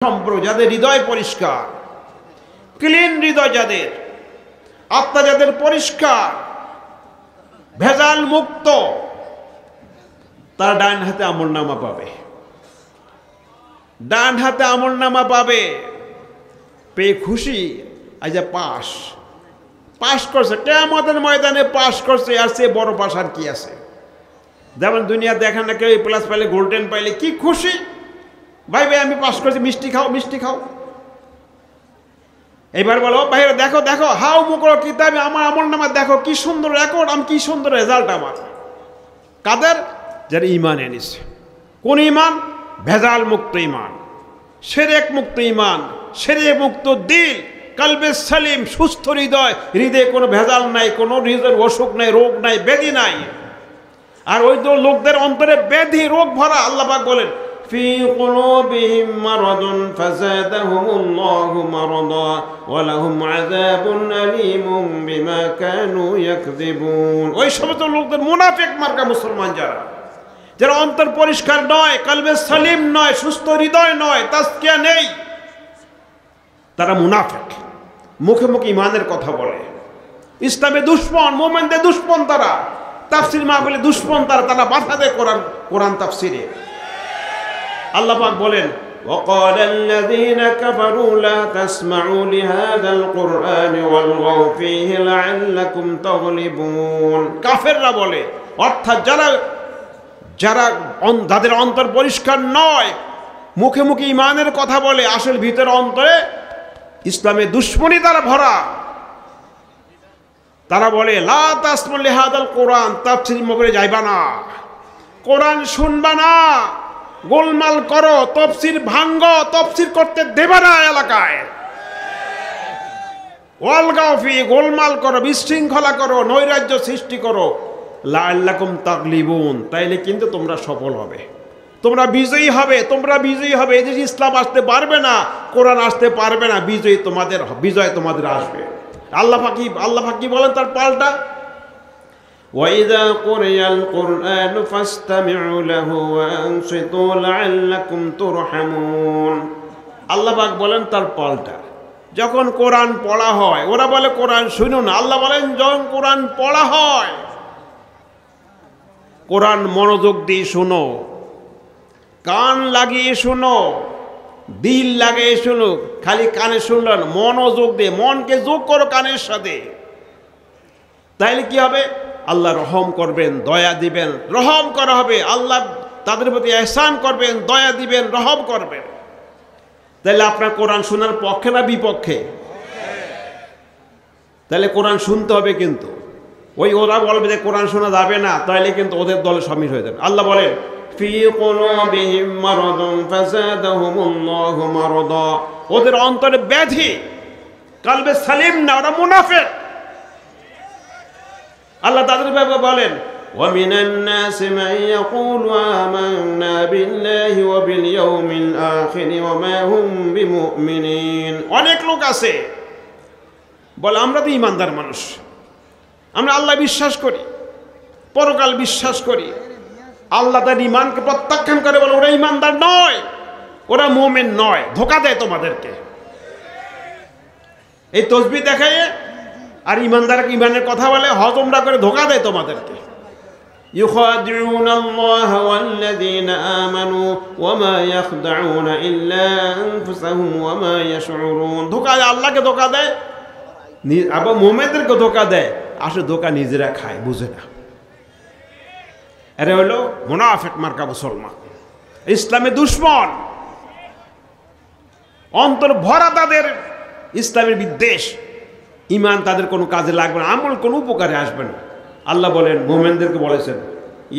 সম্পর্ক যাদের হৃদয় পরিষ্কার, ক্লিন হৃদয়, যাদের আত্মা যাদের পরিষ্কার, ভেজাল মুক্ত, তারা ডান হাতে আমলনামা পাবে। ডান হাতে আমলনামা পাবে, পেয়ে খুশি। আজ পাস পাস করছে, কিয়ামতের ময়দানে পাস করছে, আর সে বড় পাস আর কি আছে? যেমন দুনিয়া দেখেন না, কেউ প্লাস পাইলে, গোল্ডেন পাইলে কি খুশি, ভাই ভাই আমি পাস করছি, মিষ্টি খাও মিষ্টি খাও। এবার বলো ভাই দেখো দেখো, হাও মুকর কিতাবে আমার আমলনামা দেখো, কি সুন্দর রেকর্ড, আমি কি সুন্দর রেজাল্ট আমার। কাদের? যারা ঈমান এনেছে। কোন ঈমান? ভেজাল মুক্ত ঈমান, শিরক মুক্ত ঈমান, শিরক মুক্ত দিল, কলবে সালিম, সুস্থ হৃদয়, হৃদয়ে কোনো ভেজাল নাই, কোনো হৃদয়ের অসুখ নাই, রোগ নাই, ব্যাধি নাই। আর ওই তো লোকদের অন্তরে ব্যাধি রোগ ভরা। আল্লাহ পাক বলেন ফি কুলুবিহিম মারাদুন ফাযাদাহুমুল্লাহু মারাদা ওয়া লাহুম আযাবুন আলীমুম বিমা কানু ইয়াকযিবুন। ওই সমস্ত লোকদের, মুনাফিক মার্কা মুসলমান যারা অন্তর পরিষ্কার নয়, কলবে সালিম নয়, সুস্থ হৃদয় নয়, তাজকিয়া নেই, তারা মুনাফিক। মুখে মুখে ইমানের কথা বলে, ইসলামে দুশ্মন, মুমিনদের দুশ্মন তারা, তাফসীর মাহফিলে দুশ্মন তারা, তারা বাধা দেয় কোরআন তাফসীরে। আল্লাহ পাক বলেন وقال الذين كفروا لا تسمعوا لهذا القرآن والغوا فيه لعلكم تغلبون। কাফেররা বলে, অর্থাৎ যাদের অন্তর পরিষ্কার নয়, মুখে মুখে ইমানের কথা বলে, আসল ভিতরে অন্তরে ইসলামে দুশ্মনী দ্বারা ভরা, তারা বলে লা তাসমাউ লিহাদাল কোরআন, তাফসীর মগরে যাইবা না, কোরআন শুনবা না, গোলমাল করো, তাফসীর ভাঙ্গ, তাফসীর করতে দেবা না এলাকায়, ওয়ালগাও ফি, গোলমাল করো, বিশৃঙ্খলা করো, নৈরাজ্য সৃষ্টি করো, লাআল্লাকুম তাগলিবুন, তাইলে কিন্তু তোমরা সফল হবে, তোমরা বিজয়ী হবে, তোমরা বিজয়ী হবে। এই যে ইসলাম আসতে পারবে না, কোরআন আসতে পারবে না, বিজয় তোমাদের আসবে। আল্লাহ পাক কি বলেন তার পাল্টা? وَإِذَا قُرِئَ الْقُرْآنُ فَاسْتَمِعُوا لَهُ وَأَنصِتُوا لَعَلَّكُمْ تُرْحَمُونَ। আল্লাহ পাক বলেন তার পাল্টা, যখন কোরআন পড়া হয়, ওরা বলে কোরআন শুনো না, আল্লাহ বলেন যখন কোরআন পড়া হয়, কোরআন মনোযোগ দিয়ে শোনো, কান লাগিয়ে শোনো, দিল লাগিয়ে শোনো। খালি কানে শুনলেন, মনোযোগ দিয়ে, মনকে যোগ করো কানের সাথে, তাইলে কি হবে? আল্লাহ রহম করবেন, দয়া দিবেন, রহম করা হবে। আল্লাহ তাদের প্রতি ইহসান করবেন, দয়া দিবেন, রহম করবেন। তাহলে আপনার কোরআন শোনার পক্ষে না বিপক্ষে? তাহলে কোরআন শুনতে হবে। কিন্তু ওরা বলবে যে কোরআন শোনা যাবে না, তাইলে কিন্তু ওদের দলে শামিল হয়ে যাবে। আল্লাহ বলেন ফি কুলুবিহিম মারাদুন ফাযাদাহুমুল্লাহু মারাদা, ওদের অন্তরে ব্যাধি, কলবে সালিম না, ওরা মুনাফিক। আল্লাহ তাদের ব্যাপারে বলেন وَمِنَ النَّاسِ مَن يَقُولُ آمَنَّا بِاللَّهِ وَبِالْيَوْمِ الْآخِرِ وَمَا هُمْ بِمُؤْمِنِينَ। অনেক লোক আছে বলে আমরা তো ইমানদার মানুষ, আমরা আল্লাহ বিশ্বাস করি, পরকাল বিশ্বাস করি। আল্লাহ তার ইমানকে প্রত্যাখ্যান করে, বলে ওরা ইমানদার নয়, ওরা মুমিন নয়। ধোঁকা দেয় তোমাদেরকে, এই তসবিহ দেখায় আর ইমানের কথা বলে, হজমরা করে ধোঁকা দেয় তোমাদেরকে। ইউখাদিউনাল্লাহ ওয়াল্লাযীনা আমানু ওয়ামা ইয়াখদাউনা ইল্লা আনফুসাহুম ওয়ামা ইয়াশউরুন। ধোঁকা দেয়, আল্লাহকে ধোঁকা দেয়, আবার মুমিনদেরকে ধোঁকা দেয়। আসলে ধোঁকা নিজেরা খায়, বুঝে না। এরা হলো মুনাফিক মার্কা মুসলমান, ইসলামে দুশ্মন, অন্তর ভরা তাদের ইসলামের বিদ্বেষ। ঈমান তাদের কোনো কাজে লাগবে না, আমল কোনো উপকারে আসবে না। আল্লাহ বলেন, মুমিনদেরকে বলেছেন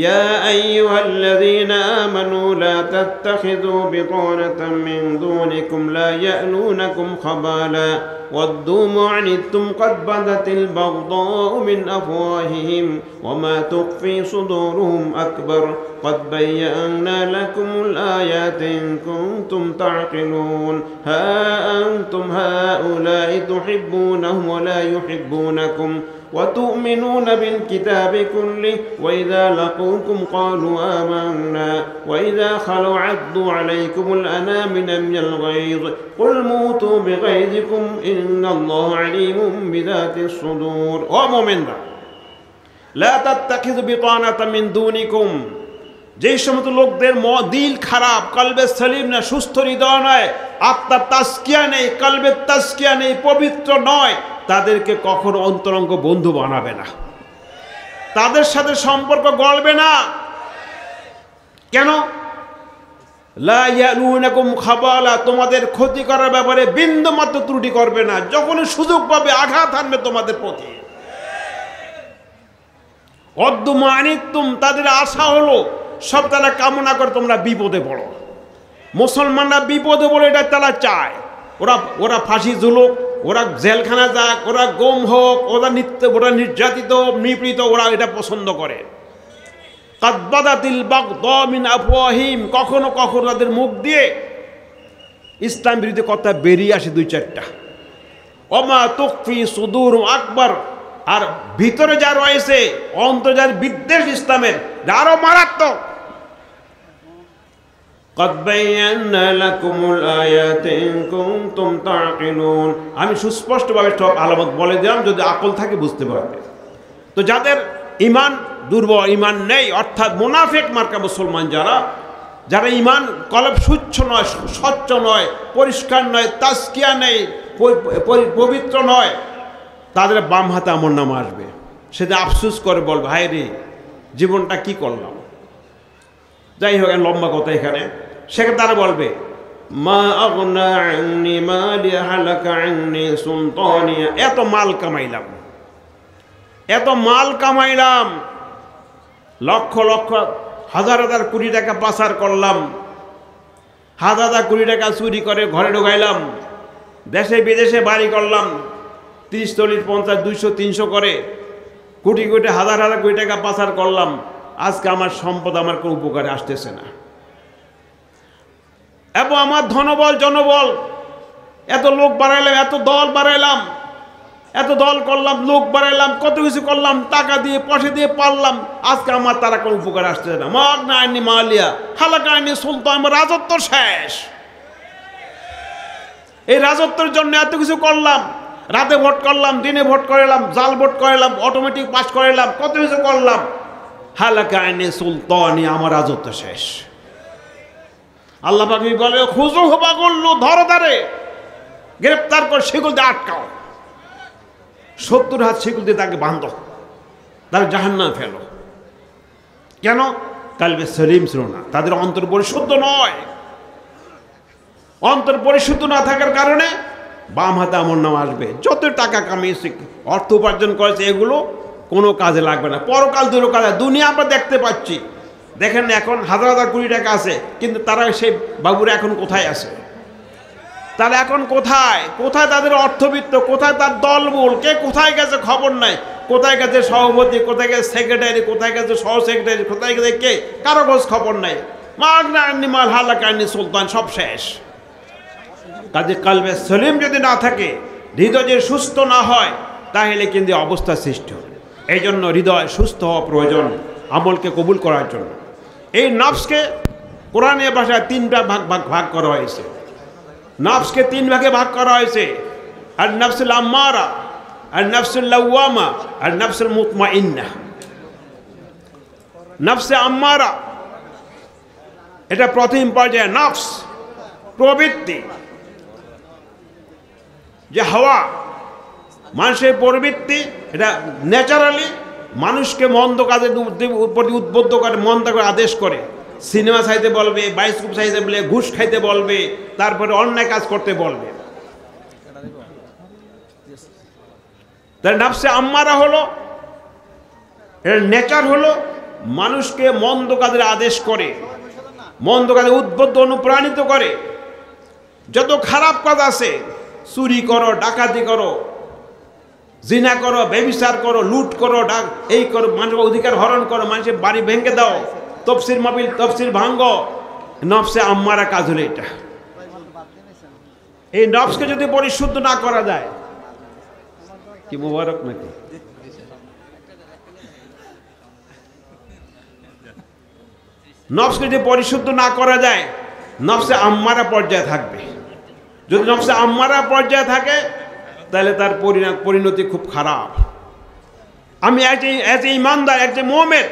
ইয়া আইয়ুহাল্লাযীনা আমানু লা তাত্তাখিযু বিতানাতাম মিন দুনিকুম লা ইয়ালুনাকুম খাবালা ওয়াদ্দু মা আনিতুম ক্বাদ বাদাতিল বাগদাউ মিন আফওয়াহিহিম ওয়া মা তুখফি সুদুরুহুম আকবার ক্বাদ বায়্যানা লাকুমুল আয়াতি ইন কুনতুম তা'কিলুন হা আনতুম হাউলাই তুহিব্বুনাহুম ওয়া লা ইউহিব্বুনাকুম وتؤمنون بالكتاب كله وإذا لقوكم قالوا آمنا وإذا خلوا عضوا عليكم الأنامل من الغيظ قل موتوا بغيظكم إن الله عليم بذات الصدور ومؤمن لا تتخذوا بطانة من دونكم যে সমস্ত লোকদের দিল খারাপ, কলবে সলিম না, সুস্থ হৃদয় নয়, আত্মার তাজকিয়া নেই, কলবের তাজকিয়া নেই, পবিত্র নয়, তাদেরকে কখনো অন্তরঙ্গ বন্ধু বানাবে না, তাদের সাথে সম্পর্ক গড়বে না। কেন? লা ইয়ালুনাকুম খাবালা, তোমাদের ক্ষতি করার ব্যাপারে বিন্দু মাত্র ত্রুটি করবে না, যখনই সুযোগ পাবে আঘাত আনবে তোমাদের প্রতি। অদ্দু মানিতুম, তাদের আশা হলো সব তারা কামনা করে তোমরা বিপদে পড়ো। মুসলমানরা বিপদে পড়ে এটা তারা চায়, ওরা ফাঁসি ঝুলুক, ওরা জেলখানা যাক, ওরা গুম হোক, ওরা নির্যাতিত নিপীড়িত, ওরা এটা পছন্দ করে। কাদবাদাতিল বাগদা মিন আফওয়াহিম, কখনো কখনো তাদের মুখ দিয়ে ইসলাম বিরোধী কথা বেরিয়ে আসে দুই চারটা। ওমা তুকফি সুদুর আকবার, আর ভিতরে যা রয়েছে অন্তর যার বিদ্বেষ ইসলামের আরো মারাত্মক। قد بينا لكم الآيات إن كنتم تعقلون, আমি সুস্পষ্টভাবে সব আলামত বলে দিলাম, যদি আকল থাকে বুঝতে পারবে। তো যাদের ঈমান দুর্বল, ঈমান নেই, অর্থাৎ মুনাফিক মার্কা মুসলমান, যারা ঈমান কলব সুচ্ছ নয়, স্বচ্ছ নয়, পরিষ্কার নয়, তাজকিয়া নেই, পবিত্র নয়, তাদের বাম হাতে আমলনামা আসবে, সেটা আফসোস করে বলবে হায় রে জীবনটা কি করলাম। যাই হোক, লম্বা কথা এখানে, সেখানে তারা বলবে মা আগনা আন্নি মালি হালাকা আন্নি সুলতানি, এত মাল কামাইলাম, এত মাল কামাইলাম, লক্ষ লক্ষ হাজার হাজার কোটি টাকা পাচার করলাম, হাজার হাজার কোটি টাকা চুরি করে ঘরে ঢোকাইলাম, দেশে বিদেশে বাড়ি করলাম, 30, 40, 50, 200, 300 করে কোটি কোটি হাজার হাজার কোটি টাকা পাচার করলাম, আজকে আমার সম্পদ আমার কোনো উপকারে আসতেছে না, এবং আমার ধনবল জনবল এত লোক বাড়াইলাম, এত দল বাড়াইলাম, এত দল করলাম, লোক বাড়াইলাম, কত কিছু করলাম, টাকা দিয়ে পয়সা দিয়ে পারলাম, আজকে আমার তারা কোনো উপকার আসতেছে না। মাগনা আইনি মালিয়া হালাকা আইনি সুলতান, আমার রাজত্ব শেষ। এই রাজত্বের জন্য এত কিছু করলাম, রাতে ভোট করলাম, দিনে ভোট করালাম, জাল ভোট করালাম, অটোমেটিক পাস করালাম, কত কিছু করলাম, হালাকা আইনি সুলতানি, আমার রাজত্ব শেষ। আল্লাহ পাক বলে খুজু হবা করলো, ধরো তারে, গ্রেপ্তার করে শিকল দিয়ে আটকাও, 70 হাত শিকল দিয়ে তাকে বাঁধো, তার জাহান্নামে ফেলো। কেন? কালবে সলিম ছিল না, তাদের অন্তর পরিশুদ্ধ নয়। অন্তর পরিশুদ্ধ না থাকার কারণে বাম হাতে আমলনামা আসবে, যত টাকা কামিয়েছে, অর্থ উপার্জন করেছে, এগুলো কোনো কাজে লাগবে না। পরকাল দুরকাল, দুনিয়া আমরা দেখতে পাচ্ছি, দেখেন এখন হাজার হাজার কোটি টাকা আছে, কিন্তু তারা সেই বাবুরা এখন কোথায় আছে? তাহলে এখন কোথায় কোথায় তাদের অর্থবিত্ত, কোথায় তার দলবল, কে কোথায় গেছে খবর নাই, কোথায় গেছে সভাপতি, কোথায় গেছে সেক্রেটারি, কোথায় গেছে সহ সেক্রেটারি, কোথায় গেছে কে, কারো খোঁজ খবর নাই। মাগনা আন্নি মাল হালাকা আন্নি সুলতান, সব শেষ। কাজে কালবে সলিম যদি না থাকে, হৃদয় যদি সুস্থ না হয়, তাহলে কিন্তু অবস্থা সৃষ্টি হবে। এই জন্য হৃদয় সুস্থ হওয়া প্রয়োজন আমলকে কবুল করার জন্য। এই নফসকে কোরআনের ভাষায় 3টা ভাগ করা হয়েছে। নফসকে 3 ভাগে ভাগ করা হয়েছে, আর নফসুল আম্মারা, আর নফসুল লাওয়ামা, আর নফসুল মুতমাইন্না। নফসে আম্মারা এটা প্রথম পর্যায়ে, নফস প্রবৃত্তি, যে হাওয়া, মানুষের প্রবৃত্তি, এটা ন্যাচারালি মানুষকে মন্দ কাজের প্রতি উদ্বুদ্ধ করে, মন্দ করে আদেশ করে। সিনেমা চাইতে বলবে, বাইস্কোপ চাইতে বলবে, ঘুষ খাইতে বলবে, তারপরে অন্যায় কাজ করতে বলবে। তার নফসে আম্মারা হলো, এর নেচার হলো মানুষকে মন্দ কাজের আদেশ করে, মন্দ কাজে উদ্বুদ্ধ অনুপ্রাণিত করে। যত খারাপ কাজ আছে, চুরি করো, ডাকাতি করো, জিনা করো, ব্যভিচার করো, লুট করো, এই করো, মানুষের অধিকার হরণ করো, মানুষের বাড়ি ভেঙে দাও, তফসির মাহফিল তফসির ভাঙ্গ, নফসে আম্মারা কাজ হলো এটা। এই নফসকে যদি পরিশুদ্ধ না করা যায়, কি মুবারক নাকি নফসকে যদি পরিশুদ্ধ না করা যায়, নফসে আম্মারা পর্যায়ে থাকবে। যদি নফসে আম্মারা পর্যায়ে থাকে তাহলে তার পরিণতি খুব খারাপ। আমি এজ এ ইমানদার, একজন মুমিন,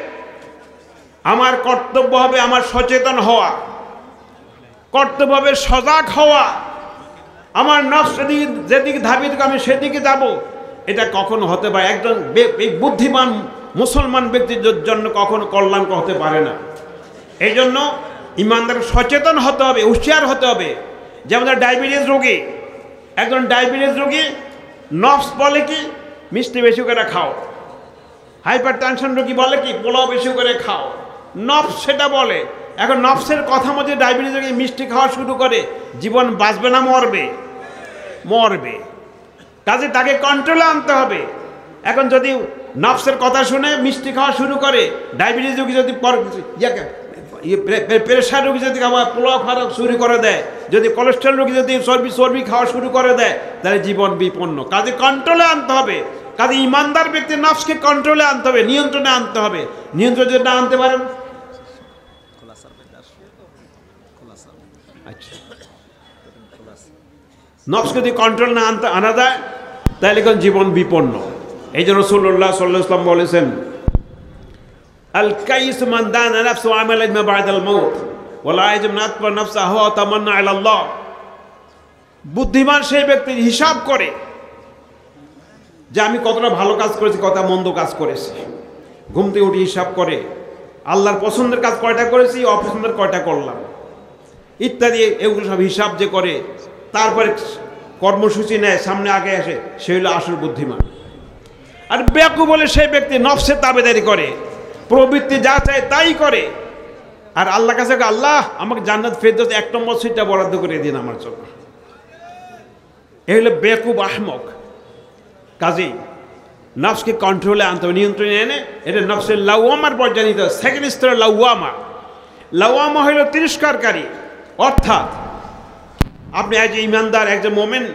আমার কর্তব্য হবে আমার সচেতন হওয়া, কর্তব্য হবে সজাগ হওয়া। আমার নফস যেদিকে ধাবিত আমি সেদিকে যাব, এটা কখনো হতে পারে একজন বুদ্ধিমান মুসলমান ব্যক্তির জন্য কখনো কল্যাণ হতে পারে না। এই জন্য ইমানদার সচেতন হতে হবে, হুঁশিয়ার হতে হবে। যেমন ডায়াবেটিস রোগী, একজন ডায়াবেটিস রোগী নফস বলে কি মিষ্টি বেশি করে খাও, হাইপার টেনশন রোগী বলে কি পোলাও বেশি করে খাও, নফস সেটা বলে। এখন নফসের কথা মধ্যে ডায়াবেটিস রোগী মিষ্টি খাওয়া শুরু করে, জীবন বাঁচবে না মরবে? মরবে। কাজে তাকে কন্ট্রোলে আনতে হবে। এখন যদি নফসের কথা শুনে মিষ্টি খাওয়া শুরু করে, ডায়াবেটিস রোগী যদি প্রেশার রোগী যদি পোলাও খাওয়া শুরু করে দেয়, যদি কোলেস্ট্রল রোগী যদি চর্বি খাওয়া শুরু করে দেয়, তাহলে জীবন বিপন্ন। কাজে কন্ট্রোলে আনতে হবে। কাজে ইমানদার ব্যক্তি নফসকে কন্ট্রোলে আনতে হবে, নিয়ন্ত্রণে আনতে হবে। নিয়ন্ত্রণ যদি না আনতে পারেন, নফস যদি কন্ট্রোল না আনা যায় তাহলে কোন জীবন বিপন্ন। এই জন্য রাসূলুল্লাহ সাল্লাল্লাহু আলাইহি ওয়াসাল্লাম বলেছেন, আল কাইস মান দানা নাফসু আমালা মা বাদাল মাউত ওয়া লা ইয়াজমাতু নাফসাহু ওয়া তামান্না আলা আল্লাহ। বুদ্ধিমান সেই ব্যক্তি হিসাব করে যে আমি কতটা ভালো কাজ করেছি, কতটা মন্দ কাজ করেছি। ঘুম থেকে উঠে হিসাব করে আল্লাহর পছন্দের কাজ কয়টা করেছি, অপছন্দের কয়টা করলাম ইত্যাদি, এগুলো সব হিসাব যে করে তারপরে কর্মসূচি নেয়, সামনে আগে আসে, সে হলো আসল বুদ্ধিমান। আর বেয়াকু বলে সেই ব্যক্তি নফসের তাবেদারি করে, প্রবৃত্তি যা চায় তাই করে। আর আল্লাহ কাছে আল্লাহ আমাকে জান্নাত ফেরদৌস 1 নম্বর সিটটা বরাদ্দ করে দিন আমার জন্য। এই হলো বেয়াকুব আহমক। কাজেই নফসকে কন্ট্রোলে আনতে হবে, নিয়ন্ত্রণে এনে এটা নফসের লাওয়ামার পর্যায়ে নিতে হবে। সেকেন্ড স্তরে লাওয়ামা। লাওয়ামা হইল তিরস্কারকারী। অর্থাৎ আপনি একজন ইমানদার, একজন মোমেন,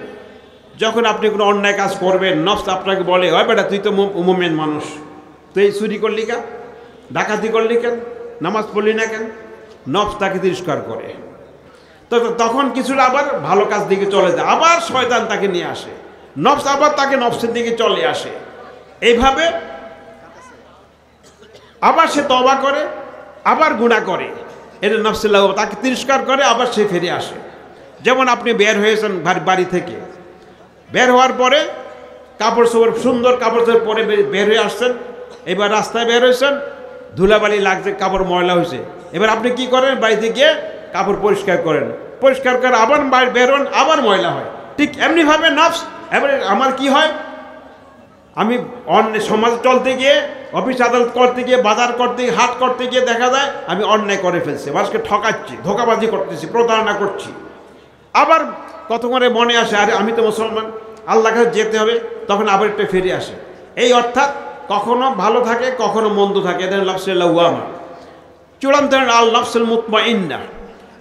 যখন আপনি কোনো অন্যায় কাজ করবেন, নফস আপনাকে বলে, হয় বেটা তুই তো মোমেন মানুষ, তুই চুরি করলি কেন, ডাকাতি করলি কেন, নামাজ পড়লি না কেন? নফস তাকে তিরস্কার করে। তো তখন কিছুটা আবার ভালো কাজ দিকে চলে যায়, আবার শয়তান তাকে নিয়ে আসে, নফস আবার তাকে নফসের দিকে চলে আসে। এইভাবে আবার সে তওবা করে, আবার গুনাহ করে। এটা নফসের লাভ, তাকে তিরস্কার করে, আবার সে ফিরে আসে। যেমন আপনি বের হয়েছেন বাড়ি থেকে, বের হওয়ার পরে কাপড় চোপড় সুন্দর কাপড় চোপড় পরে বের হয়ে আসছেন, এবার রাস্তায় বের হয়েছেন, ধুলাবালি লাগছে, কাপড় ময়লা হয়েছে। এবার আপনি কি করেন, বাড়িতে গিয়ে কাপড় পরিষ্কার করেন, পরিষ্কার করে আবার বের হন, আবার ময়লা হয়। ঠিক এমনিভাবে নফস। এবারে আমার কি হয়, আমি অন্য সমাজ চলতে গিয়ে, অফিস আদালত করতে গিয়ে, বাজার করতে গিয়ে, হাট করতে গিয়ে দেখা যায় আমি অন্যায় করে ফেলছি, মানুষকে ঠকাচ্ছি, ধোঁকাবাজি করতেছি, প্রতারণা করছি। আবার কত করে মনে আসে, আরে আমি তো মুসলমান, আল্লাহর কাছে যেতে হবে, তখন আবার একটা ফিরে আসে। এই অর্থাৎ কখনো ভালো থাকে, কখনো মন্দ থাকে। এটা নফসুল লাওয়ামা। চূড়ান্ত আল নফসুল মুতমাইন্না।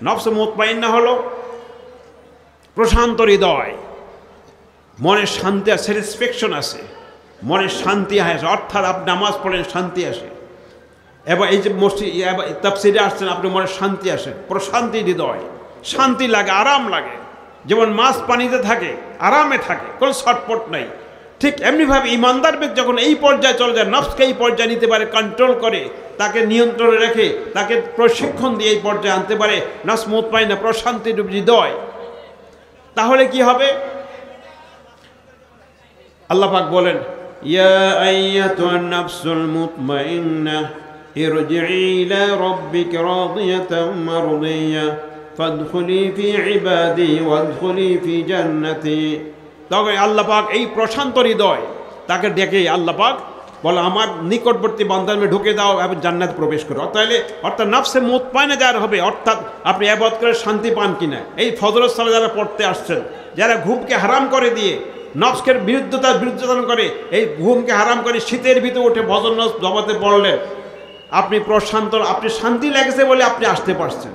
নফসুল মুতমাইন্না হলো প্রশান্ত হৃদয়, মনের শান্তি আর স্যাটিসফ্যাকশন আছে, মনের শান্তি আসে। অর্থাৎ আপনি নামাজ পড়েন, শান্তি আসে। এবার এই যে মসজিদ তাফসিরে আসছেন, আপনি মনে শান্তি আসে, প্রশান্তি হৃদয়, শান্তি লাগে, আরাম লাগে। যেমন মাছ পানিতে থাকে, আরামে থাকে, কোনো ছটপট নাই। ঠিক এমনিভাবে ইমানদার ব্যক্তি যখন এই পর্যায়ে চলে যায়, নফসকে এই পর্যায়ে নিতে পারে, কন্ট্রোল করে, তাকে নিয়ন্ত্রণে রেখে, তাকে প্রশিক্ষণ দিয়ে এই পর্যায়ে আনতে পারে, নফস মুতমাইন্না, প্রশান্তির হৃদয়, তাহলে কি হবে? আল্লাহ পাক বলেন, ইয়া আইয়াতুন নাফসুল মুতমাইন্না ইরজিই ইলা রাব্বিকা রাদিয়াতাম মারদিয়া ফাদখুলি ফি ইবাদি ওয়াদখুলি ফি জান্নাতি। তবে আল্লাহ পাক এই প্রশান্ত হৃদয় তাকে ডেকে আল্লাহ পাক বলে, আমার নিকটবর্তী বান্দার ঢুকে দাও এবং জান্নাত প্রবেশ করো। অর্থাৎ নফসে মুতমাইন্না যার হবে, অর্থাৎ আপনি ইবাদত করে শান্তি পান কিনা। এই ফজরের সালাত যারা পড়তে আসছেন, যারা ঘুমকে হারাম করে দিয়ে নফসকে বিরুদ্ধতা করে, এই ঘুমকে হারাম করে শীতের ভিতরে উঠে ভজন জমাতে পড়লেন, আপনি প্রশান্ত, আপনি শান্তি লেগেছে বলে আপনি আসতে পারছেন।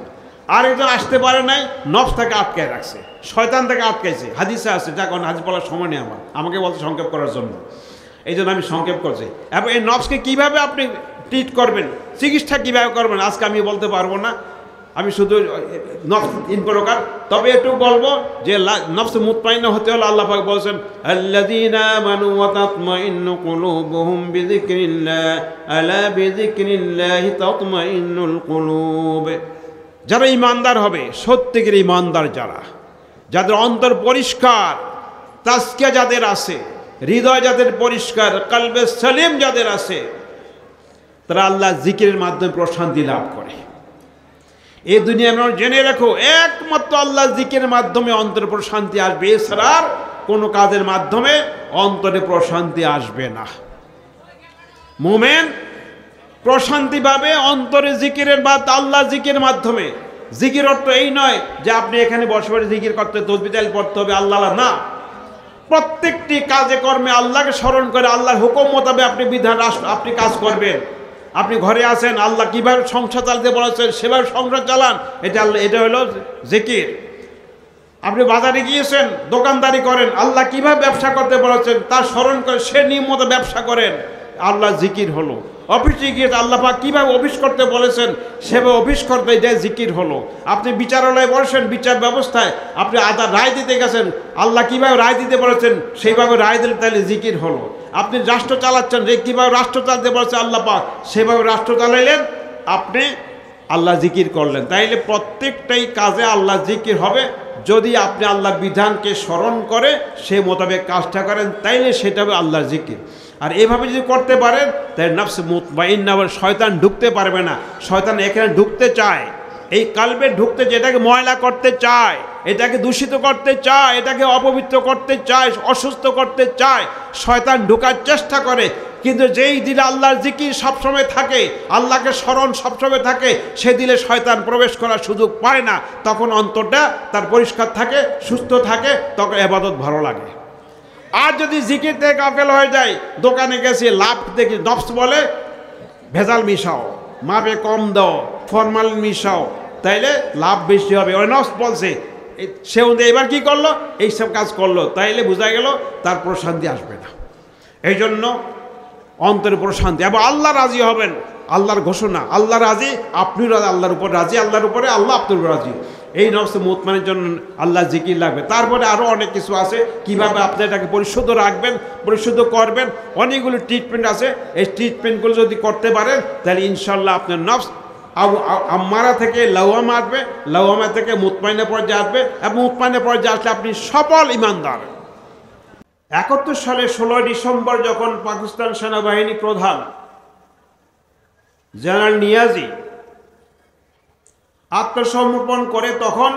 আর একজন আসতে পারে নাই, নফস তাকে আটকায় রাখছে, শয়তান তাকে আটকাইছে। হাদিসে আছে, যা কোনো হাদিস বলার সময় নেই আমাকে বলতে সংক্ষেপ করার জন্য। এই জন্য আমি সংক্ষেপ করছি। এবং এই নফসকে কীভাবে আপনি ট্রিট করবেন, চিকিৎসা কীভাবে করবেন আজকে আমি বলতে পারবো না, আমি শুধু নফস তিন প্রকার। তবে একটু বলবো যে নফস মুতমাইন্না হতে হলে আল্লাহ পাক বলছেন আল্লাযীনা আমানু ওয়া তাতমাইন্নু কুলুবুহুম বিযিকরিল্লাহ আলা বিযিকরিল্লাহি তাতমাইন্নুল কুলুব। যারা ঈমানদার হবে, সত্যিকার ঈমানদার যারা, যাদের অন্তর পরিষ্কার, তাজকিয়া যাদের আছে, হৃদয় যাদের পরিষ্কার, কলবে সালিম যাদের আছে, তারা আল্লাহ জিকিরের মাধ্যমে প্রশান্তি লাভ করে। এই দুনিয়া আমরা জেনে রাখো, একমাত্র আল্লাহ জিকিরের মাধ্যমে অন্তরে প্রশান্তি আসবে, এছাড়া আর কোনো কাজের মাধ্যমে অন্তরে প্রশান্তি আসবে না। মুমিন প্রশান্তি পাবে অন্তরে জিকিরের বা আল্লাহ জিকিরের মাধ্যমে। জিকির অর্থ এই নয় যে আপনি এখানে বসে বসে জিকির করতে তসবিহ তাহলিল পড়তে হবে, আল্লাহ না। প্রত্যেকটি কাজে কর্মে আল্লাহকে স্মরণ করে আল্লাহর হুকুম মোতাবেক আপনি বিধান আপনি কাজ করবেন। আপনি ঘরে আছেন, আল্লাহ কীভাবে সংসার চালাতে বলেছেন সেভাবে সংসার চালান, এটা হলো জিকির। আপনি বাজারে গিয়েছেন, দোকানদারি করেন, আল্লাহ কীভাবে ব্যবসা করতে বলেছেন তার স্মরণ করে সে নিয়ম মতো ব্যবসা করেন, আল্লাহ জিকির হলো। অফিসে গিয়ে আল্লাহ পাক কীভাবে অফিস করতে বলেছেন সেভাবে অফিস করতে, এটা জিকির হলো। আপনি বিচারালয়ে বসেন, বিচার ব্যবস্থায় আপনি রায় দিতে গেছেন, আল্লাহ কীভাবে রায় দিতে বলেছেন সেইভাবে রায় দিলে তাহলে জিকির হলো। আপনি রাষ্ট্র চালাচ্ছেন, কীভাবে রাষ্ট্র চালাতে বলেছে আল্লাহ পাক সেভাবে রাষ্ট্র চালাইলেন, আপনি আল্লাহ জিকির করলেন। তাইলে প্রত্যেকটাই কাজে আল্লাহ জিকির হবে যদি আপনি আল্লাহ বিধানকে স্মরণ করে সে মোতাবেক কাজটা করেন, তাইলে সেটা হবে আল্লাহ জিকির। আর এভাবে যদি করতে পারেন তাই নফস মুতমাইন্না, শয়তান ঢুকতে পারবে না। শয়তান এখানে ঢুকতে চায়, এই কালবে ঢুকতে চায়, এটাকে ময়লা করতে চায়, এটাকে দূষিত করতে চায়, এটাকে অপবিত্র করতে চায়, অসুস্থ করতে চায়। শয়তান ঢোকার চেষ্টা করে, কিন্তু যেই দিলে আল্লাহর জিকির সবসময় থাকে, আল্লাহকে স্মরণ সবসময় থাকে, সে দিলে শয়তান প্রবেশ করার সুযোগ পায় না। তখন অন্তরটা তার পরিষ্কার থাকে, সুস্থ থাকে, তখন ইবাদত ভালো লাগে। আর যদি জিকির থেকে গাফেল হয়ে যায়, দোকানে গেছে লাভ দেখি, নফস বলে ভেজাল মিশাও, মাপে কম দাও, ফরমালিন মিশাও, তাইলে লাভ বেশি হবে। ওই নফস বলছে, সে এবার কি করলো, এইসব কাজ করলো, তাইলে বোঝা গেল তার প্রশান্তি আসবে না। এই জন্য অন্তরে প্রশান্তি এবং আল্লাহ রাজি হবেন, আল্লাহর ঘোষণা, আল্লাহ রাজি, আপনি আল্লাহর উপর রাজি, আল্লাহর উপরে আল্লাহ আপনার উপর রাজি। এই নফস মুতমাইনের জন্য আল্লাহ জিকির লাগবে। তারপরে আরও অনেক কিছু আছে, কিভাবে আপনি এটাকে পরিশুদ্ধ রাখবেন, পরিশুদ্ধ করবেন, অনেকগুলো ট্রিটমেন্ট আছে। এই ট্রিটমেন্টগুলো যদি করতে পারেন তাহলে ইনশাল্লাহ আপনার নফস আম্মারা থেকে লাওয়ামা আসবে, লাওয়ামা থেকে মুতমাইনা পর্যায়ে আসবে, এবং মুতমাইনা পর্যায়ে আসলে আপনি সফল ইমানদার। 71 সালে 16 ডিসেম্বর যখন পাকিস্তান সেনাবাহিনী প্রধান জেনারেল নিয়াজি আত্মসমর্পণ করে, তখন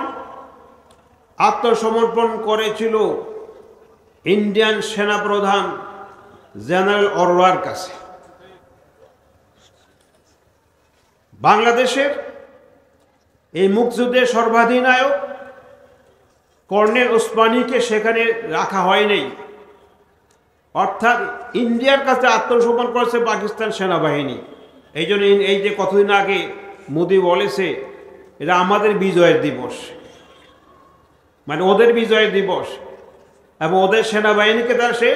আত্মসমর্পণ করেছিল ইন্ডিয়ান সেনাপ্রধান জেনারেল অরোরার কাছে। বাংলাদেশের এই মুক্তিযুদ্ধের সর্বাধিনায়ক কর্নেল ওসমানীকে সেখানে রাখা হয়নি, অর্থাৎ ইন্ডিয়ার কাছে আত্মসমর্পণ করেছে পাকিস্তান সেনাবাহিনী। এই জন্য এই যে কতদিন আগে মোদি বলেছে এটা আমাদের বিজয়ের দিবস, মানে ওদের বিজয়ের দিবস, এবং ওদের সেনাবাহিনীকে তার সে